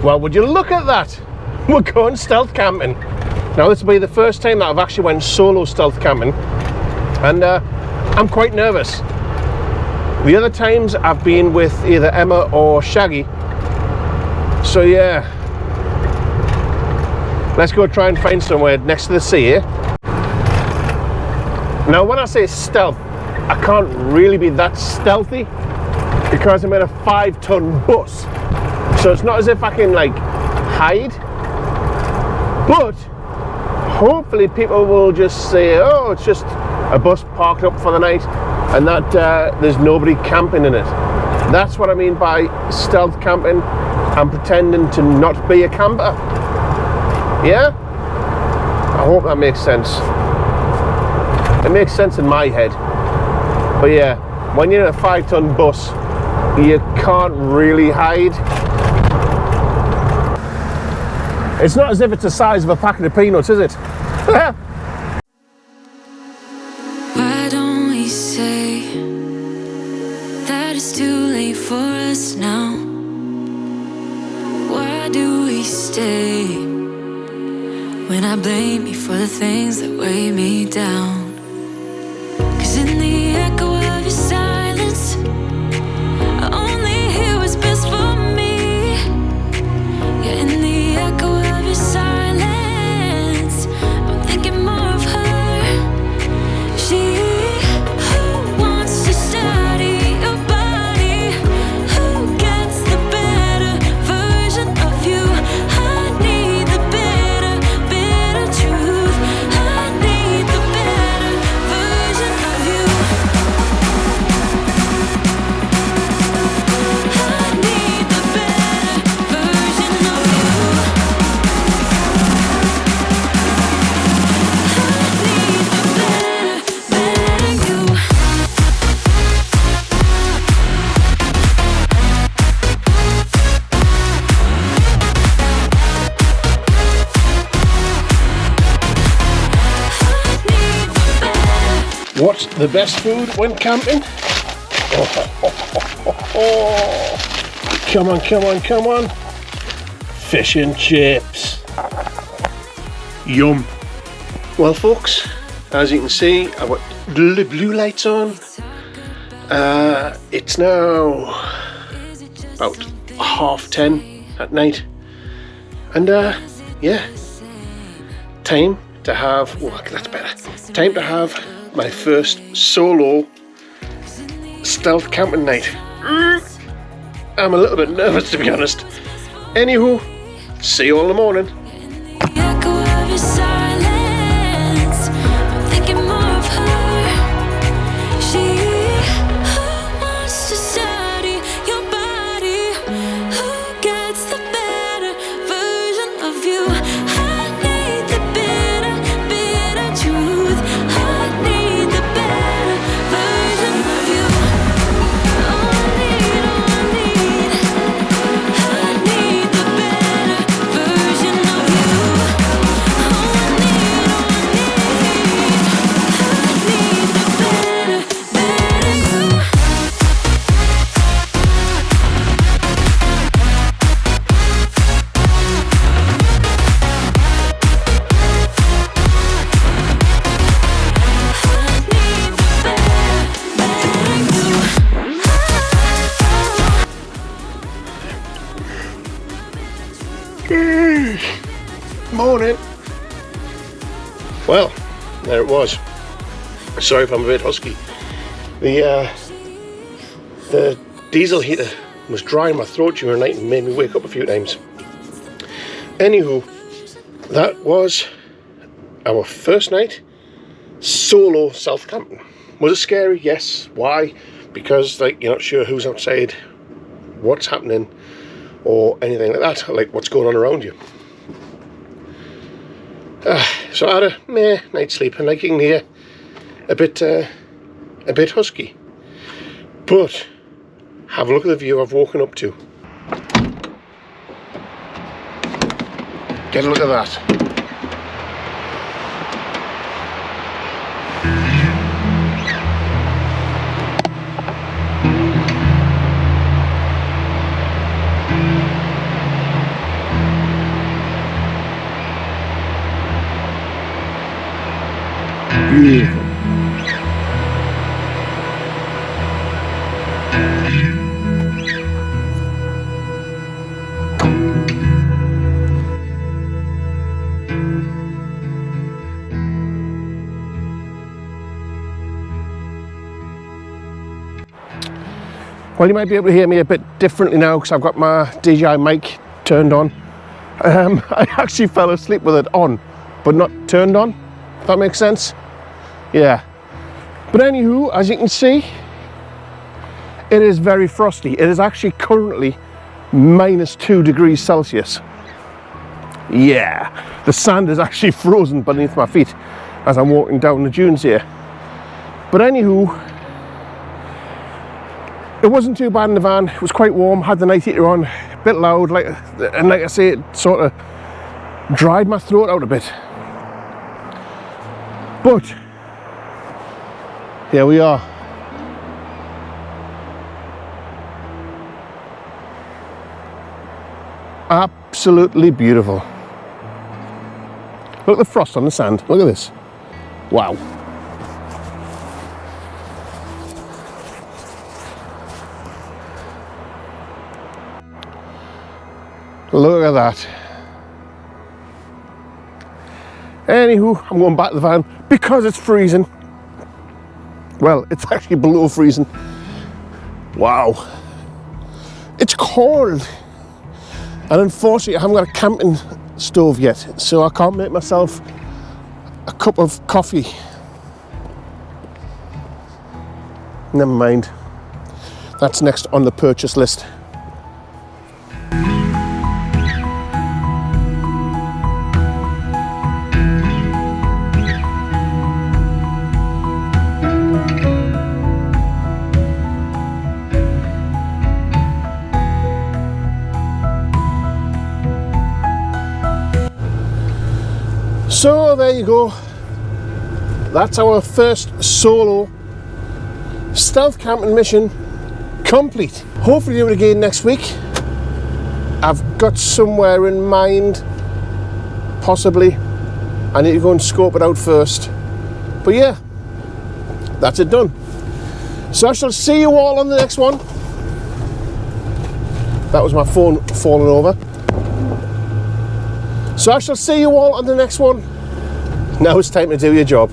Well, would you look at that? We're going stealth camping. Now, this will be the first time that I've actually went solo stealth camping, and I'm quite nervous. The other times I've been with either Emma or Shaggy. So yeah, let's go try and find somewhere next to the sea here. Now, when I say stealth, I can't really be that stealthy because I'm in a 5-ton bus. So it's not as if I can like hide, but hopefully people will just say, oh, it's just a bus parked up for the night, and that there's nobody camping in it. That's what I mean by stealth camping. I'm pretending to not be a camper. Yeah? I hope that makes sense. It makes sense in my head. But yeah, when you're in a 5-ton bus, you can't really hide. It's not as if it's the size of a packet of peanuts, is it? Why don't we say that it's too late for us now? Why do we stay when I blame you for the things that weigh me down? 'Cause in the echo of your silence, I only hear what's best for me. Yeah, in the echo of your silence, I'm thinking more of her. She who wants to study your body, who gets the better version of you. I need the bitter, bitter truth. I need the better version of you. I need the better version of you. What's the best food when camping? Come on, come on, come on. Fish and chips. Yum. Well, folks, as you can see, I've got blue lights on. It's now about 10:30 at night. And yeah, time to have, oh, that's better. Time to have my first solo stealth camping night. I'm a little bit nervous, to be honest. Anywho, see you all in the morning. Echo of your silence, I'm thinking more of her. She who wants to study your body, who gets the better version of you. I need the bitter, bitter truth. I need the better version of you. Oh, I need, I need the better version of you. Oh, I need, I need the better, better you. Morning. Well, there it was. Sorry if I'm a bit husky. The diesel heater was drying my throat during the night and made me wake up a few times. Anywho, that was our first night solo stealth camping. Was it scary? Yes. Why? Because like you're not sure who's outside, what's happening, or anything like that, like what's going on around you. So I had a meh night's sleep, and like you can hear, a bit husky. But have a look at the view I've woken up to. Get a look at that. Beautiful. Well, you might be able to hear me a bit differently now because I've got my DJI mic turned on. I actually fell asleep with it on, but not turned on, if that makes sense. Yeah. But anywho, as you can see, it is very frosty. It is actually currently -2 degrees Celsius. Yeah, the sand is actually frozen beneath my feet as I'm walking down the dunes here. But anywho, it wasn't too bad in the van. It was quite warm, had the night heater on, a bit loud, and like I say, it sort of dried my throat out a bit. But here we are. Absolutely beautiful. Look at the frost on the sand. Look at this. Wow. Look at that. Anywho, I'm going back to the van because it's freezing. Well, it's actually below freezing. Wow. It's cold. And unfortunately, I haven't got a camping stove yet, so I can't make myself a cup of coffee. Never mind. That's next on the purchase list. So there you go. That's our first solo stealth camping mission complete. Hopefully do it again next week. I've got somewhere in mind, possibly. I need to go and scope it out first. But yeah, that's it done. So I shall see you all on the next one. That was my phone falling over. So I shall see you all on the next one. Now it's time to do your job.